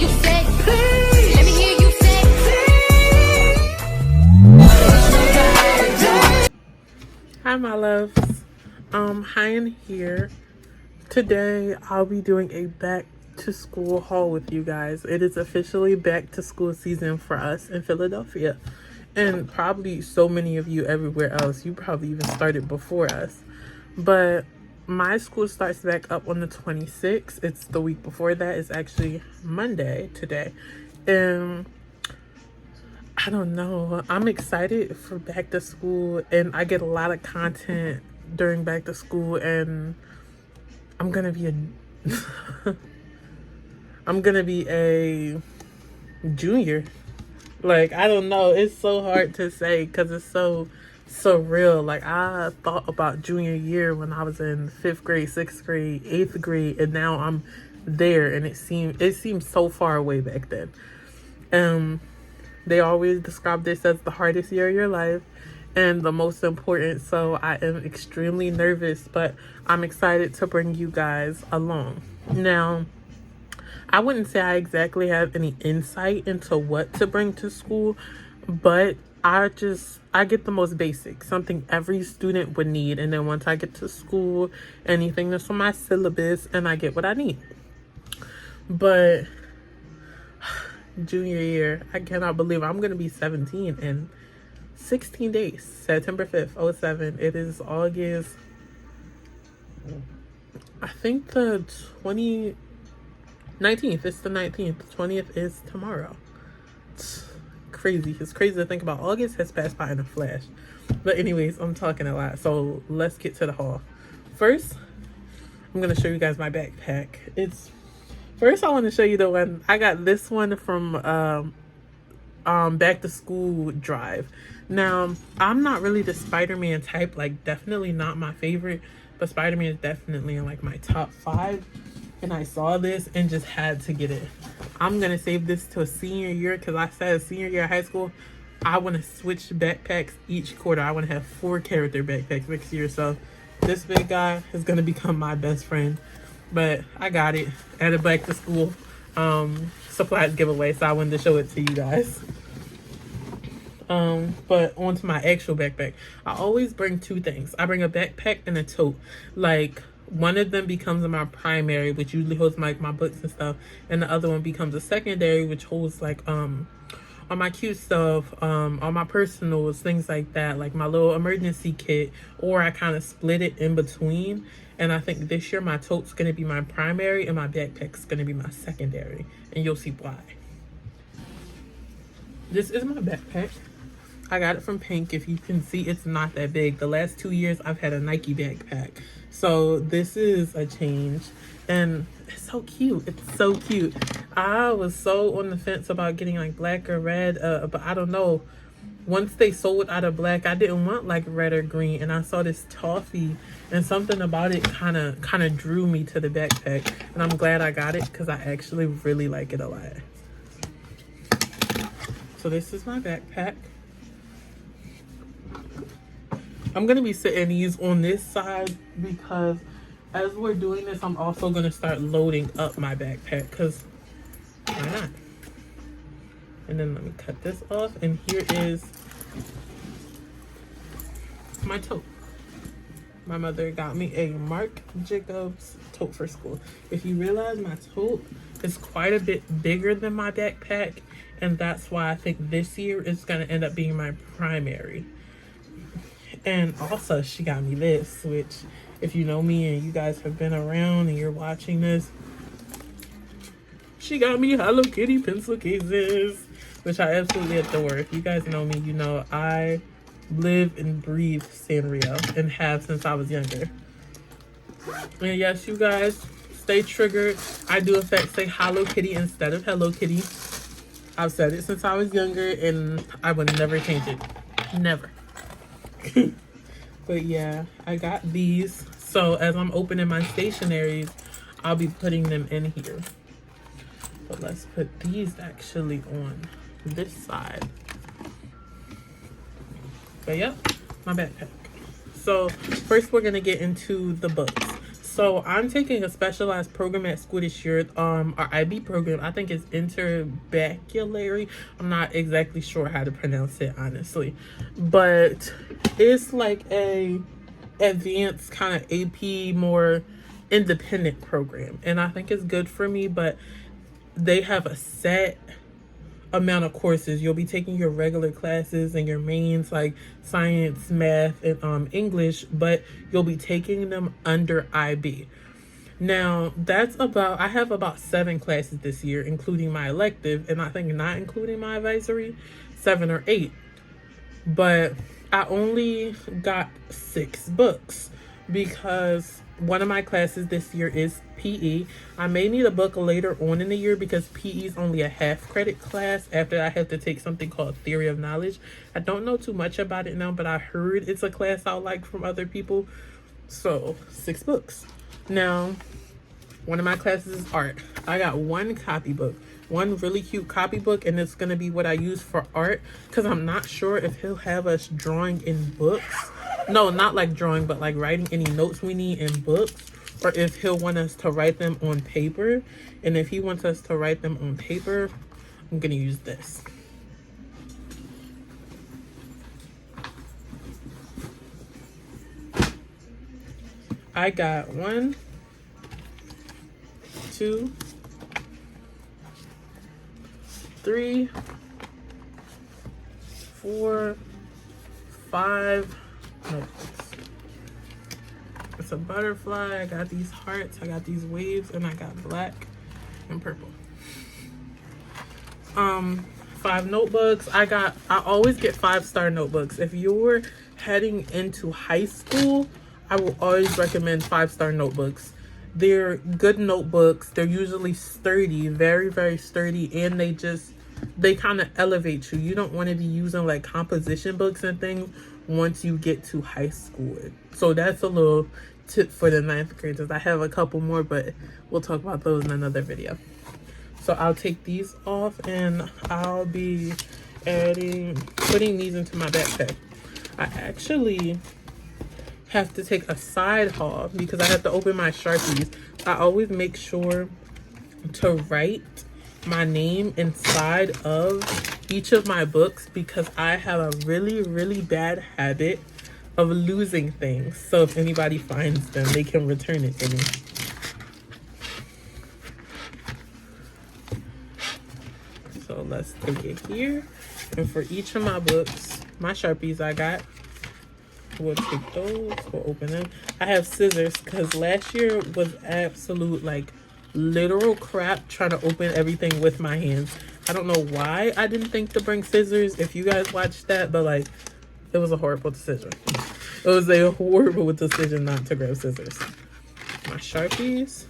you say please. Let me hear you say please. Hi my loves, Hiyan here. Today I'll be doing a back to school haul with you guys. It is officially back to school season for us in Philadelphia, and probably so many of you everywhere else. You probably even started before us, but my school starts back up on the 26th. It's the week before that. It's actually Monday today, and I don't know. I'm excited for back to school, and I get a lot of content during back to school, and I'm gonna be a I'm gonna be a junior. Like, I don't know. It's so hard to say because it's so surreal. Like, I thought about junior year when I was in 5th grade, 6th grade, 8th grade, and now I'm there, and it seemed so far away back then. They always describe this as the hardest year of your life and the most important. So I am extremely nervous, but I'm excited to bring you guys along. Now, I wouldn't say I exactly have any insight into what to bring to school, but I get the most basic, something every student would need. And then once I get to school, anything that's on my syllabus, and I get what I need. But junior year, I cannot believe I'm gonna be 17 in 16 days. September 5th, 07. It is August, I think the 19th. It's the 19th. The 20th is tomorrow. It's crazy. It's crazy to think about. August has passed by in a flash. But anyways, I'm talking a lot, so let's get to the haul. First, I'm gonna show you guys my backpack. First, I want to show you the one. I got this one from back to school drive. Now, I'm not really the Spider-Man type, like definitely not my favorite, but Spider-Man is definitely in like my top 5. And I saw this and just had to get it. I'm gonna save this to a senior year because I said senior year of high school, I want to switch backpacks each quarter. I want to have 4 character backpacks next year. So this big guy is gonna become my best friend. But I got it at a back to school supplies giveaway, so I wanted to show it to you guys. But onto my actual backpack. I always bring 2 things. I bring a backpack and a tote. Like, one of them becomes my primary, which usually holds my books and stuff, and the other one becomes a secondary, which holds like all my cute stuff, all my personals, things like that, like my little emergency kit. Or I kind of split it in between. And I think this year my tote's going to be my primary and my backpack's going to be my secondary. And you'll see why. This is my backpack. I got it from Pink. If you can see, it's not that big. The last 2 years I've had a Nike backpack. So this is a change. And it's so cute. It's so cute. I was so on the fence about getting like black or red. But I don't know. Once they sold out of black, I didn't want like red or green, and I saw this toffee, and something about it kind of drew me to the backpack, and I'm glad I got it because I actually really like it a lot. So this is my backpack. I'm gonna be sitting these on this side because as we're doing this, I'm also gonna start loading up my backpack because why not? And then let me cut this off, and here is my tote. My mother got me a Marc Jacobs tote for school. If you realize, my tote is quite a bit bigger than my backpack, and that's why I think this year is going to end up being my primary. And also, she got me this, which if you know me and you guys have been around and you're watching this, she got me Hello Kitty pencil cases, which I absolutely adore. If you guys know me, you know I live and breathe Sanrio and have since I was younger. And yes, you guys, stay triggered. I do in fact say Hello Kitty instead of Hello Kitty. I've said it since I was younger and I would never change it. Never. But yeah, I got these. So as I'm opening my stationaries, I'll be putting them in here. But let's put these actually on this side. But yep, my backpack. So first we're gonna get into the books. So I'm taking a specialized program at school this year. Our IB program, I think it's interbaculary. I'm not exactly sure how to pronounce it, honestly, but it's like a advanced kind of AP, more independent program, and I think it's good for me. But they have a set amount of courses. You'll be taking your regular classes and your mains like science, math, and English, but you'll be taking them under IB. Now, I have about 7 classes this year, including my elective, and I think not including my advisory, 7 or 8. But I only got 6 books because one of my classes this year is PE. I may need a book later on in the year because PE is only a half credit class after I have to take something called Theory of Knowledge. I don't know too much about it now, but I heard it's a class I like from other people. So 6 books. Now, one of my classes is art. I got 1 copybook, one really cute copybook, and it's going to be what I use for art because I'm not sure if he'll have us drawing in books. No, not like drawing, but like writing any notes we need in books, or if he'll want us to write them on paper. And if he wants us to write them on paper, I'm going to use this. I got 1, 2, 3, 4, 5 notebooks. It's a butterfly. I got these hearts. I got these waves, and I got black and purple. 5 notebooks. I always get 5-star notebooks. If you're heading into high school, I will always recommend 5-star notebooks. They're good notebooks. They're usually sturdy, very, very sturdy, and they kind of elevate you. You don't want to be using like composition books and things once you get to high school. So that's a little tip for the 9th graders. I have a couple more, but we'll talk about those in another video. So I'll take these off and I'll be putting these into my backpack. I actually have to take a side haul because I have to open my Sharpies. I always make sure to write my name inside of each of my books because I have a really, really bad habit of losing things. So if anybody finds them, they can return it to me. So let's take it here. And for each of my books, my Sharpies I got, we'll take those, we'll open them. I have scissors because last year was absolute like literal crap trying to open everything with my hands. I don't know why I didn't think to bring scissors if you guys watched that, but like it was a horrible decision. It was a horrible decision not to grab scissors. My Sharpies.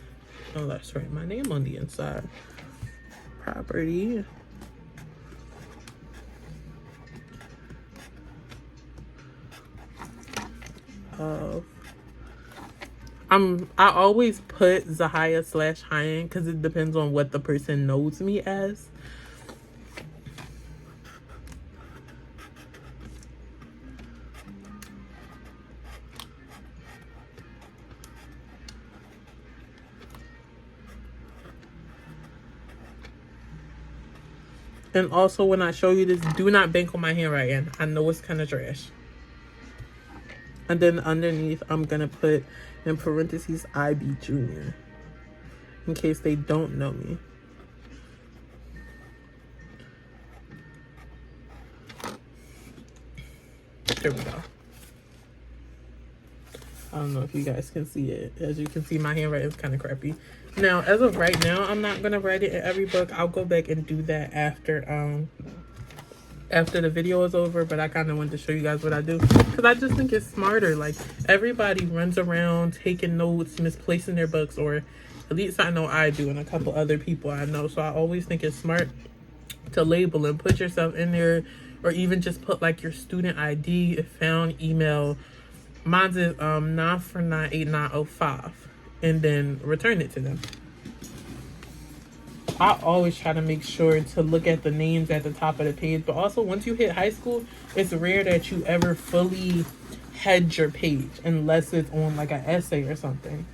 Oh, let's write my name on the inside. Property. I always put Zahaya/Hiyan because it depends on what the person knows me as. And also when I show you this, do not bank on my handwriting. I know it's kind of trash. And then underneath, I'm going to put in parentheses IB Junior in case they don't know me. There we go. I don't know if you guys can see it. As you can see, my handwriting is kind of crappy. Now, as of right now, I'm not going to write it in every book. I'll go back and do that after the video is over, but I kind of wanted to show you guys what I do because I just think it's smarter. Like, everybody runs around taking notes, misplacing their books, or at least I know I do, and a couple other people I know. So I always think it's smart to label and put yourself in there, or even just put like your student ID, if found, email. Mine's is 9498905, and then return it to them. I always try to make sure to look at the names at the top of the page, but also once you hit high school, it's rare that you ever fully head your page unless it's on like an essay or something.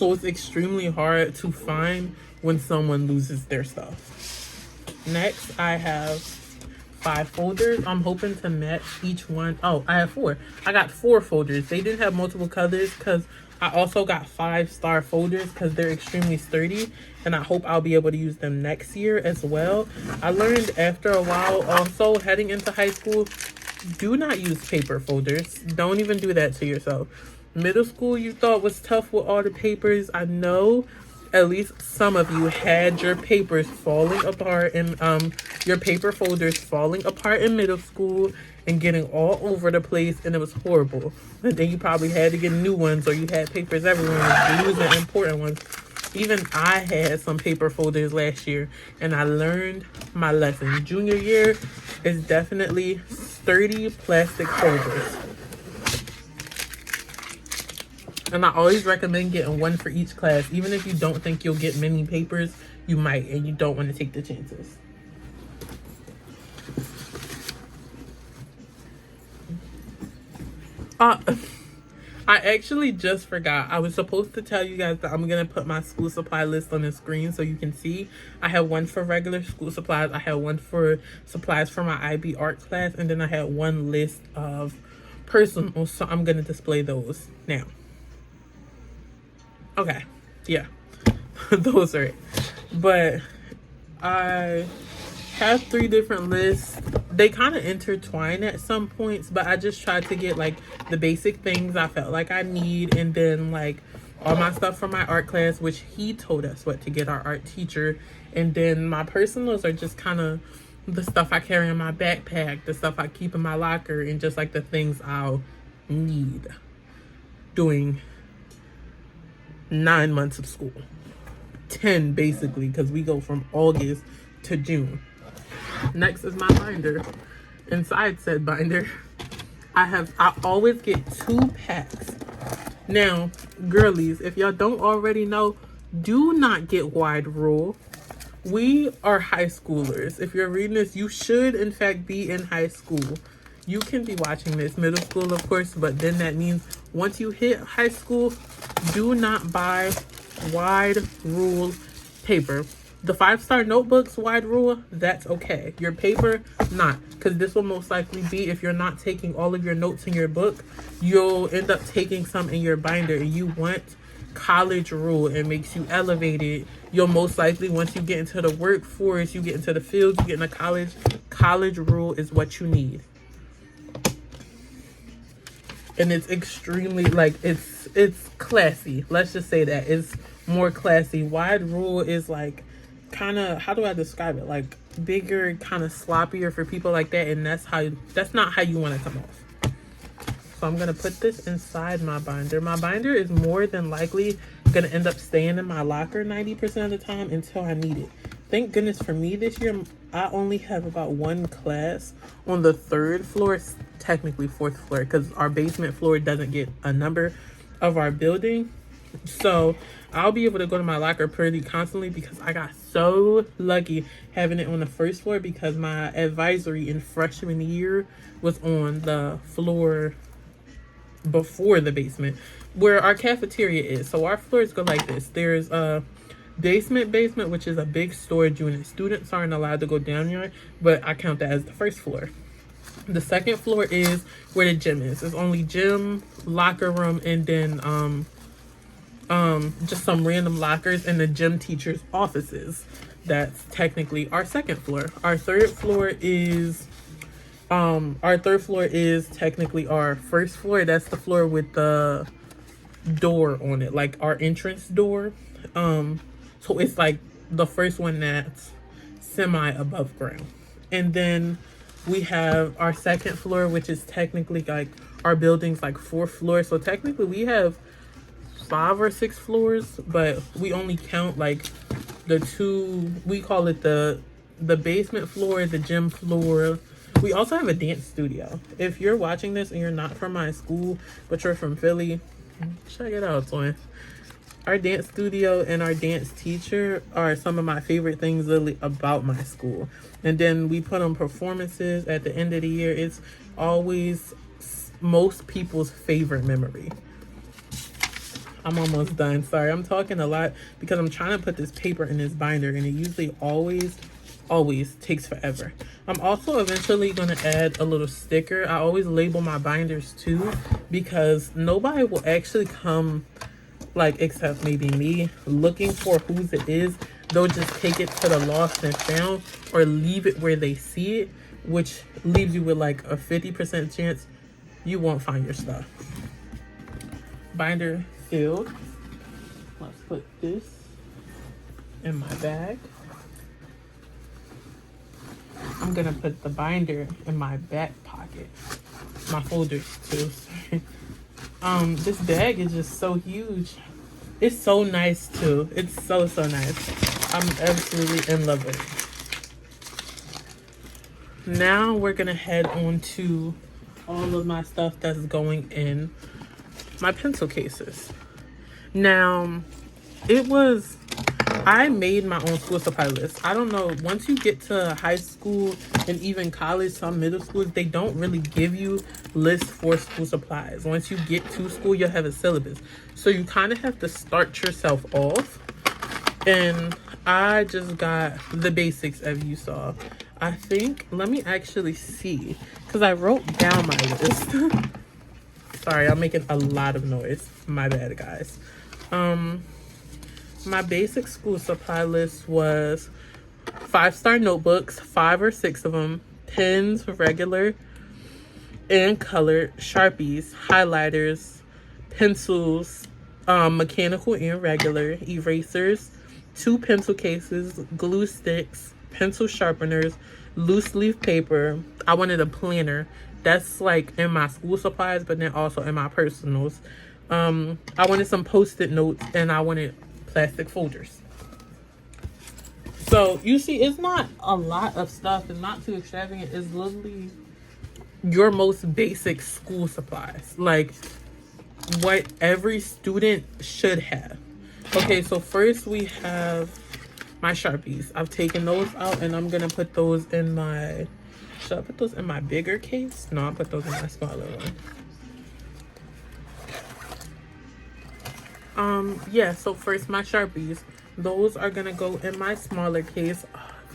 So it's extremely hard to find when someone loses their stuff. Next, I have 5 folders. I'm hoping to match each one. Oh, I have 4. I got 4 folders. They didn't have multiple colors because I also got 5-star folders because they're extremely sturdy, and I hope I'll be able to use them next year as well. I learned after a while also heading into high school, do not use paper folders. Don't even do that to yourself. Middle school you thought was tough with all the papers. I know at least some of you had your papers falling apart and your paper folders falling apart in middle school and getting all over the place, and it was horrible. And then you probably had to get new ones, or you had papers everywhere, losing important ones. Even I had some paper folders last year, and I learned my lesson. Junior year is definitely sturdy plastic folders. And I always recommend getting one for each class. Even if you don't think you'll get many papers, you might, and you don't want to take the chances. I actually just forgot. I was supposed to tell you guys that I'm going to put my school supply list on the screen so you can see. I have one for regular school supplies. I have one for supplies for my IB art class. And then I had one list of personal. So I'm going to display those now. Okay. Yeah. Those are it. But I have 3 different lists. They kind of intertwine at some points, but I just tried to get like the basic things I felt like I need, and then like all my stuff for my art class, which he told us what to get, our art teacher. And then my personals are just kind of the stuff I carry in my backpack, the stuff I keep in my locker, and just like the things I'll need during 9 months of school. 10 basically, because we go from August to June. Next is my binder. Inside said binder, I always get 2 packs. Now, girlies, if y'all don't already know, do not get wide rule. We are high schoolers. If you're reading this, you should in fact be in high school. You can be watching this middle school, of course, but then that means once you hit high school, do not buy wide rule paper. The 5-star notebooks wide rule, that's okay. Your paper, not. Because this will most likely be, if you're not taking all of your notes in your book, you'll end up taking some in your binder. And you want college rule. It makes you elevated. You'll most likely, once you get into the workforce, you get into the field, you get into college rule is what you need. And it's extremely, like, it's classy. Let's just say that. It's more classy. Wide rule is like, kind of, how do I describe it, like bigger, kind of sloppier for people like that, and that's not how you want to come off. So I'm gonna put this inside my binder. My binder is more than likely gonna end up staying in my locker 90% of the time until I need it. Thank goodness for me this year, I only have about 1 class on the 3rd floor, technically 4th floor, because our basement floor doesn't get a number of our building. So I'll be able to go to my locker pretty constantly because I got so lucky having it on the 1st floor, because my advisory in freshman year was on the floor before the basement where our cafeteria is. So our floors go like this. There's a basement, which is a big storage unit. Students aren't allowed to go down there, but I count that as the 1st floor. The 2nd floor is where the gym is. It's only gym, locker room, and then just some random lockers in the gym teachers' offices. That's technically our 2nd floor. Our 3rd floor is technically our 1st floor. That's the floor with the door on it, like our entrance door. So it's like the first one that's semi above ground. And then we have our 2nd floor, which is technically like our building's like 4th floor. So technically we have 5 or 6 floors, but we only count like the 2, we call it the basement floor, the gym floor. We also have a dance studio. If you're watching this and you're not from my school, but you're from Philly, check it out, twin. Our dance studio and our dance teacher are some of my favorite things literally about my school. And then we put on performances at the end of the year. It's always most people's favorite memory. I'm almost done. Sorry, I'm talking a lot because I'm trying to put this paper in this binder, and it usually always takes forever. I'm also eventually going to add a little sticker. I always label my binders too, because nobody will actually come, like, except maybe me, looking for whose it is. They'll just take it to the lost and found, or leave it where they see it, which leaves you with like a 50% chance you won't find your stuff. Binder filled. Let's put this in my bag. I'm gonna put the binder in my back pocket. My folders too, sorry. This bag is just so huge. It's so nice too. It's so nice. I'm absolutely in love with it. Now we're gonna head on to all of my stuff that's going in my pencil cases. Now, I made my own school supply list. I don't know, once you get to high school and even college, some middle schools, they don't really give you lists for school supplies. Once you get to school, you'll have a syllabus. So you kind of have to start yourself off. And I just got the basics, as you saw. I think, let me actually see, because I wrote down my list. Sorry, I'm making a lot of noise. My bad, guys. My basic school supply list was 5-star notebooks, 5 or 6 of them, pens, regular and colored, Sharpies, highlighters, pencils, mechanical and regular, erasers, 2 pencil cases, glue sticks, pencil sharpeners, loose leaf paper. I wanted a planner. That's like in my school supplies, but then also in my personals. I wanted some post-it notes, and I wanted plastic folders. So you see, it's not a lot of stuff. It's not too extravagant. It's literally your most basic school supplies, like what every student should have. Okay, so first we have my Sharpies. I've taken those out, and I'm gonna put those in my, should I put those in my bigger case? No, I'll put those in my smaller one. Yeah, so first my Sharpies. Those are gonna go in my smaller case.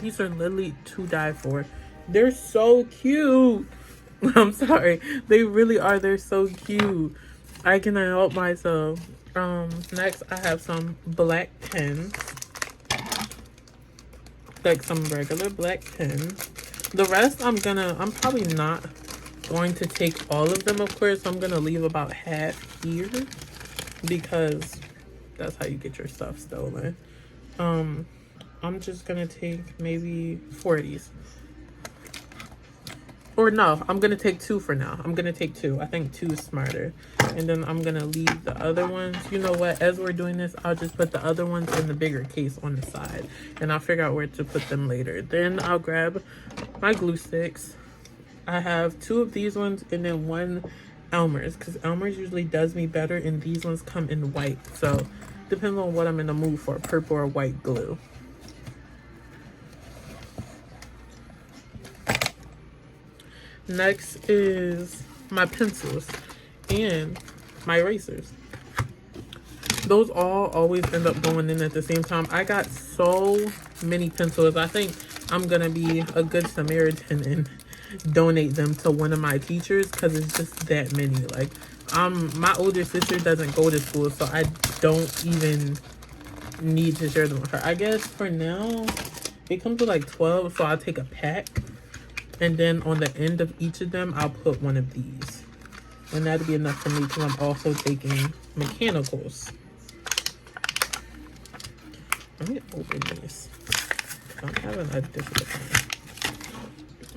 These are literally to die for. They're so cute. I'm sorry. They really are. They're so cute. I cannot help myself. Next I have some black pens. Like some regular black pens. The rest I'm probably not going to take all of them, of course. I'm gonna leave about half here, because that's how you get your stuff stolen. I'm just gonna take maybe 4 of these. Or no, I'm gonna take 2 for now. I'm gonna take 2. I think 2 is smarter. And then I'm gonna leave the other ones. You know what? As we're doing this, I'll just put the other ones in the bigger case on the side. And I'll figure out where to put them later. Then I'll grab my glue sticks. I have 2 of these ones and then 1 Elmer's, because Elmer's usually does me better, and these ones come in white. So depends on what I'm in the mood for, purple or white glue. Next is my pencils and my erasers. Those all always end up going in at the same time. I got so many pencils. I think I'm gonna be a good Samaritan and donate them to one of my teachers, because it's just that many. Like, my older sister doesn't go to school, so I don't even need to share them with her. I guess for now it comes with like 12, so I'll take a pack, and then on the end of each of them I'll put one of these, and that'll be enough for me, because I'm also taking mechanicals. Let me open these. I'm having a difficult time.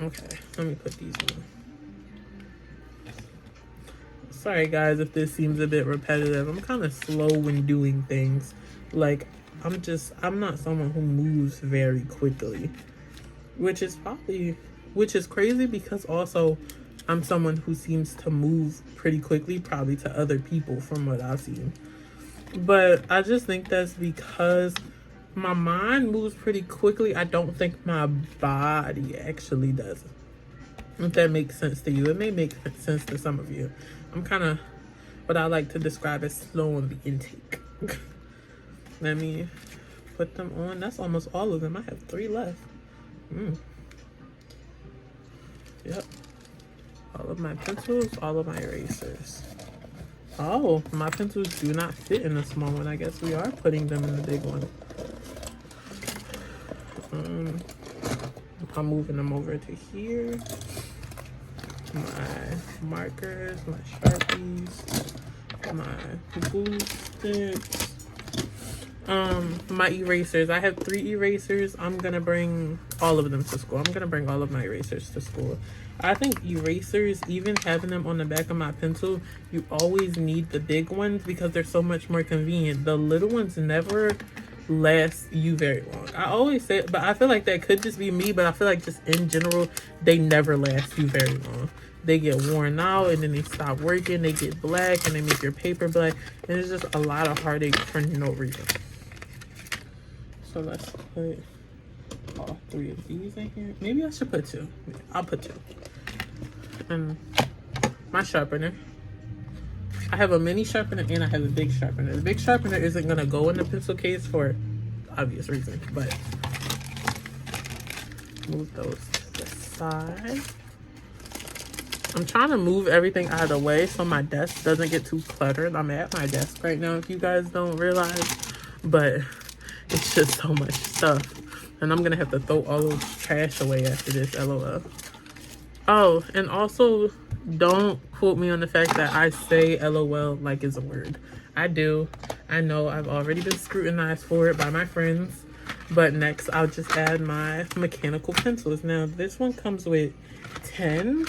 Okay, let me put these in. Sorry guys if this seems a bit repetitive. I'm kind of slow when doing things. Like, I'm not someone who moves very quickly. Which is crazy, because also I'm someone who seems to move pretty quickly, probably to other people from what I've seen. But I just think that's because my mind moves pretty quickly. I don't think my body actually does. If that makes sense to you. It may make sense to some of you. I'm kind of what I like to describe as slow on the intake. Let me put them on. That's almost all of them. I have 3 left. Yep. All of my pencils, all of my erasers. Oh, my pencils do not fit in the small one. I guess we are putting them in the big one. I'm moving them over to here. My markers, my Sharpies, my glue sticks, my erasers. I have 3 erasers. I'm gonna bring all of them to school. I'm gonna bring all of my erasers to school. I think erasers, even having them on the back of my pencil, you always need the big ones because they're so much more convenient. The little ones never last you very long. I always say it, but I feel like that could just be me, but I feel like just in general, they never last you very long. They get worn out and then they stop working, they get black and they make your paper black, and it's just a lot of heartache for no reason. So let's put all 3 of these in here. Maybe I should put 2. I'll put 2. And my sharpener. I have a mini sharpener and I have a big sharpener. The big sharpener isn't gonna go in the pencil case for obvious reasons, but move those to the side. I'm trying to move everything out of the way so my desk doesn't get too cluttered. I'm at my desk right now, if you guys don't realize, but it's just so much stuff. And I'm gonna have to throw all those trash away after this, LOL. Oh, and also, don't quote me on the fact that I say LOL like it's a word. I do. I know I've already been scrutinized for it by my friends. But next, I'll just add my mechanical pencils. Now, this one comes with 10.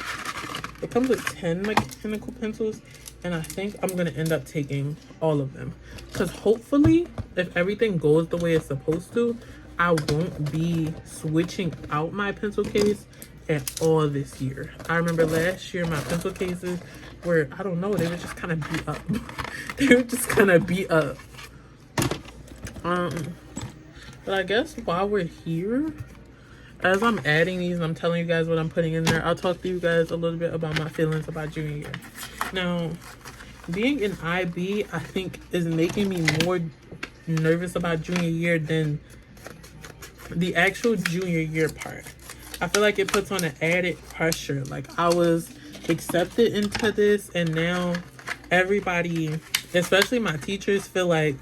It comes with 10 mechanical pencils. And I think I'm going to end up taking all of them. Because hopefully, if everything goes the way it's supposed to, I won't be switching out my pencil case at all this year. I remember last year my pencil cases were, I don't know, they were just kind of beat up. They were just kind of beat up. But I guess while we're here, as I'm adding these and I'm telling you guys what I'm putting in there, I'll talk to you guys a little bit about my feelings about junior year. Now, being an IB, I think, is making me more nervous about junior year than the actual junior year part. I feel like it puts on an added pressure. Like, I was accepted into this, and now everybody, especially my teachers, feel like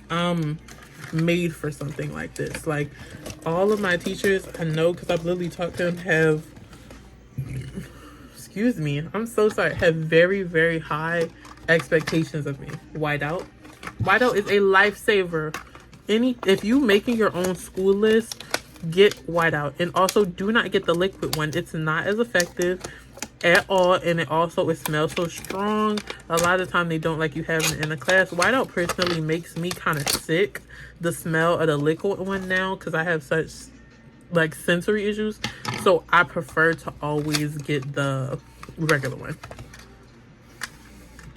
I'm made for something like this. Like, all of my teachers, I know because I've literally talked to them, have, excuse me, I'm so sorry, have very, very high expectations of me. Whiteout. Whiteout is a lifesaver. If you making your own school list, get whiteout. And also, do not get the liquid one. It's not as effective at all, and it smells so strong. A lot of the time they don't like you having it in a class. Whiteout personally makes me kind of sick, the smell of the liquid one now, because I have such like sensory issues. So I prefer to always get the regular one.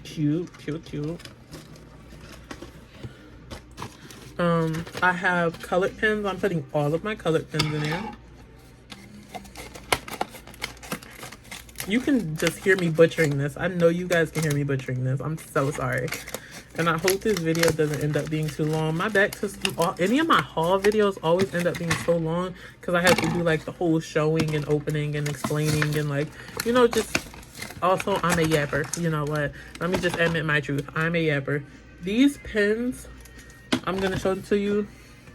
Cute. I have colored pens. I'm putting all of my colored pens in there. You can just hear me butchering this. I know you guys can hear me butchering this. I'm so sorry. And I hope this video doesn't end up being too long. My back system, any of my haul videos always end up being so long because I have to do like the whole showing and opening and explaining and like, you know, just also I'm a yapper. You know what? Let me just admit my truth. I'm a yapper. These pens, I'm going to show them to you.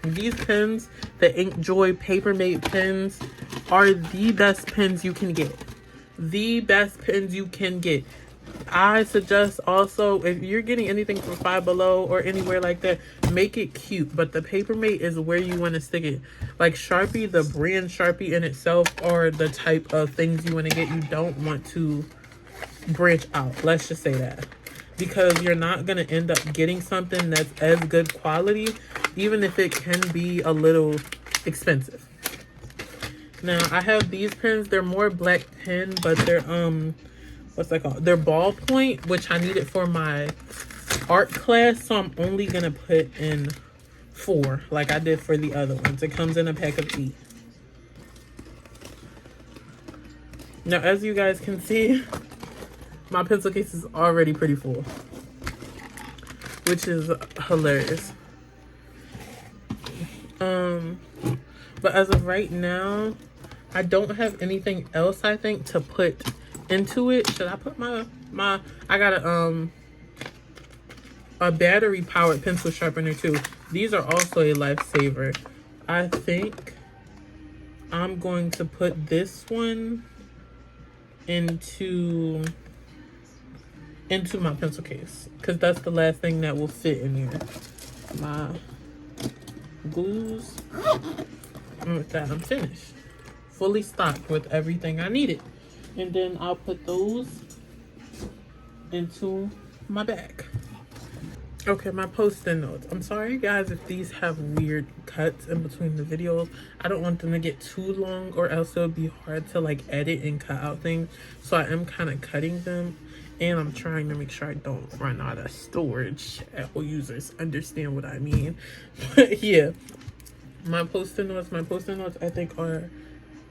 These pens, the Inkjoy Papermate pens, are the best pens you can get. The best pens you can get. I suggest also, if you're getting anything from Five Below or anywhere like that, make it cute. But the Papermate is where you want to stick it. Like Sharpie, the brand Sharpie in itself, are the type of things you want to get. You don't want to branch out. Let's just say that. Because you're not going to end up getting something that's as good quality, even if it can be a little expensive. Now, I have these pens. They're more black pen, but they're, what's that called? They're ballpoint, which I needed for my art class. So I'm only going to put in 4, like I did for the other ones. It comes in a pack of 8. Now, as you guys can see, my pencil case is already pretty full, which is hilarious. But as of right now, I don't have anything else, I think, to put into it. Should I put my I got a battery powered pencil sharpener too. These are also a lifesaver. I think I'm going to put this one into my pencil case, because that's the last thing that will fit in here. My glues. And with that, I'm finished. Fully stocked with everything I needed. And then I'll put those into my bag. Okay, my post-it notes. I'm sorry, guys, if these have weird cuts in between the videos. I don't want them to get too long, or else it'll be hard to like edit and cut out things. So I am kind of cutting them, and I'm trying to make sure I don't run out of storage. Apple users understand what I mean. But yeah, my post-it notes I think are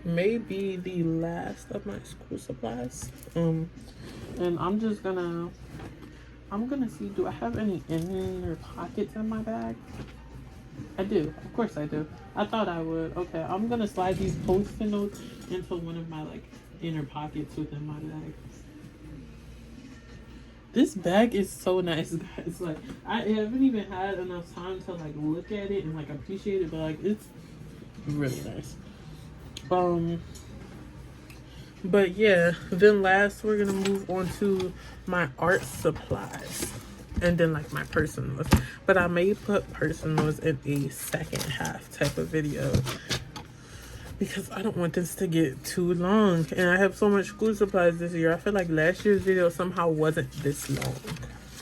maybe the last of my school supplies. And I'm gonna see, do I have any inner pockets in my bag? I do. Of course I do. I thought I would. Okay, I'm gonna slide these post-it notes into one of my like inner pockets within my bag. This bag is so nice, guys. Like, I haven't even had enough time to like look at it and like appreciate it, but like it's really nice. But yeah, then last we're gonna move on to my art supplies, and then like my personals. But I may put personals in a second half type of video, because I don't want this to get too long, and I have so much school supplies this year. I feel like last year's video somehow wasn't this long,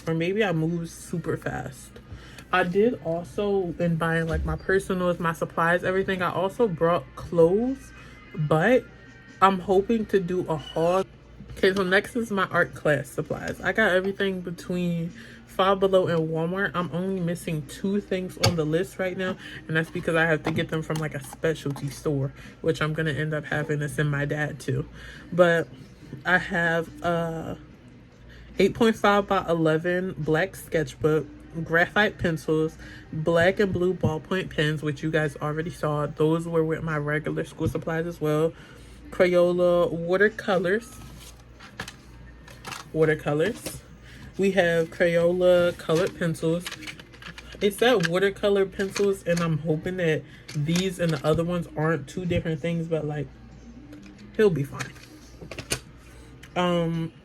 or maybe I moved super fast. I did also, in buying like my personals, my supplies, everything, I also brought clothes, but I'm hoping to do a haul. Okay, so next is my art class supplies. I got everything between Five Below and Walmart. I'm only missing 2 things on the list right now, and that's because I have to get them from like a specialty store, which I'm gonna end up having to send my dad to. But I have 8.5 by 11 black sketchbook, graphite pencils, black and blue ballpoint pens, which you guys already saw. Those were with my regular school supplies as well. Crayola watercolors. We have Crayola colored pencils. It said watercolor pencils, and I'm hoping that these and the other ones aren't 2 different things, but like he'll be fine.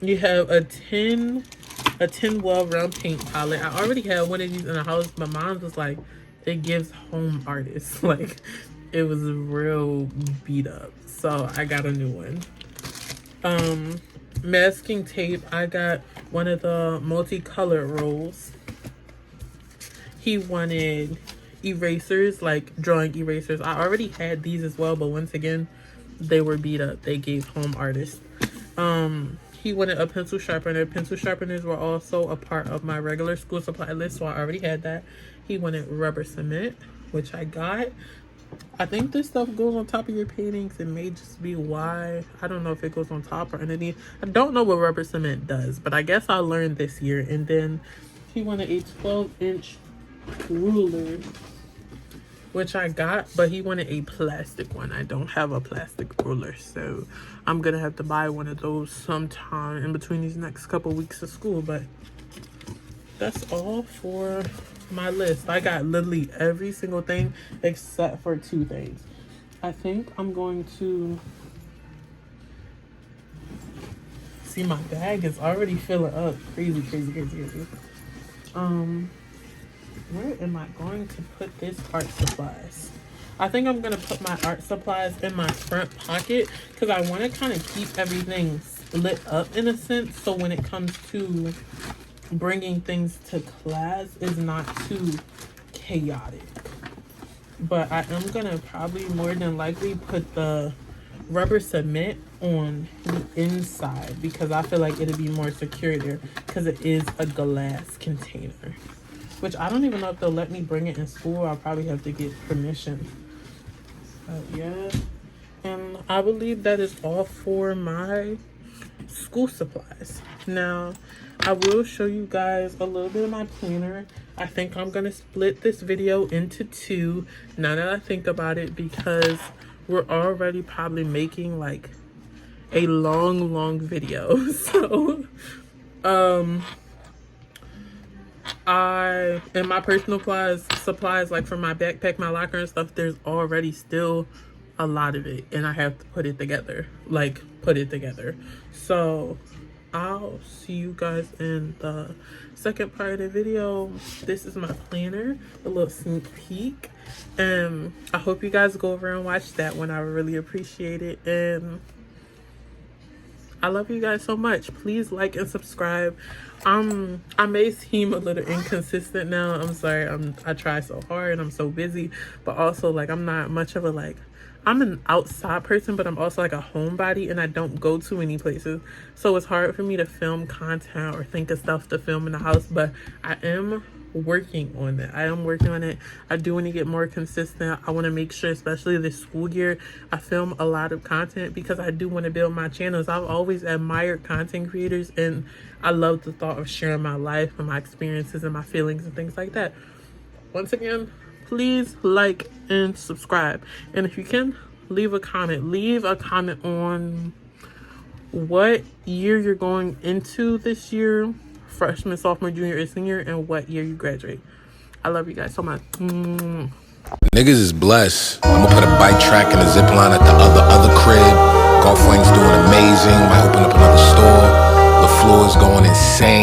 You have a 10 well round paint palette. I already had one of these in the house, but mine was like, it gives home artists. Like, it was real beat up, so I got a new one. Masking tape, I got one of the multicolored rolls. He wanted erasers, like drawing erasers. I already had these as well, but once again, they were beat up. They gave home artists. He wanted a pencil sharpener. Pencil sharpeners were also a part of my regular school supply list, so I already had that. He wanted rubber cement, which I got. I think this stuff goes on top of your paintings. It may just be why. I don't know if it goes on top or underneath. I don't know what rubber cement does, but I guess I learned this year. And then he wanted a 12-inch ruler, which I got, but he wanted a plastic one. I don't have a plastic ruler, so I'm gonna have to buy one of those sometime in between these next couple weeks of school. But that's all for my list. I got literally every single thing except for 2 things. I think I'm going to see, my bag is already filling up. Crazy. Where am I going to put this art supplies? I think I'm gonna put my art supplies in my front pocket, because I want to kind of keep everything lit up in a sense, so when it comes to bringing things to class is not too chaotic. But I am gonna probably more than likely put the rubber cement on the inside, because I feel like it'll be more secure there, because it is a glass container, which I don't even know if they'll let me bring it in school. I'll probably have to get permission. But yeah, and I believe that is all for my school supplies. Now, I will show you guys a little bit of my planner. I think I'm going to split this video into two, now that I think about it, because we're already probably making like a long video. So, in my personal supplies, like for my backpack, my locker and stuff, there's already still a lot of it, and I have to put it together, so I'll see you guys in the second part of the video. This is my planner, a little sneak peek, and I hope you guys go over and watch that one. I really appreciate it, and I love you guys so much. Please like and subscribe. I may seem a little inconsistent now. I'm sorry. I try so hard and I'm so busy, but also like I'm not much of a I'm an outside person, but I'm also like a homebody, and I don't go to many places. So it's hard for me to film content or think of stuff to film in the house, but I am working on it. I do want to get more consistent. I want to make sure, especially this school year, I film a lot of content, because I do want to build my channels. I've always admired content creators, and I love the thought of sharing my life and my experiences and my feelings and things like that. Once again, please like and subscribe, and if you can, leave a comment on what year you're going into this year, freshman, sophomore, junior, or senior, and what year you graduate. I love you guys so much. Niggas is blessed. I'm gonna put a bike track and a zip line at the other crib. Golf Wang's doing amazing. Might open up another store. The floor is going insane.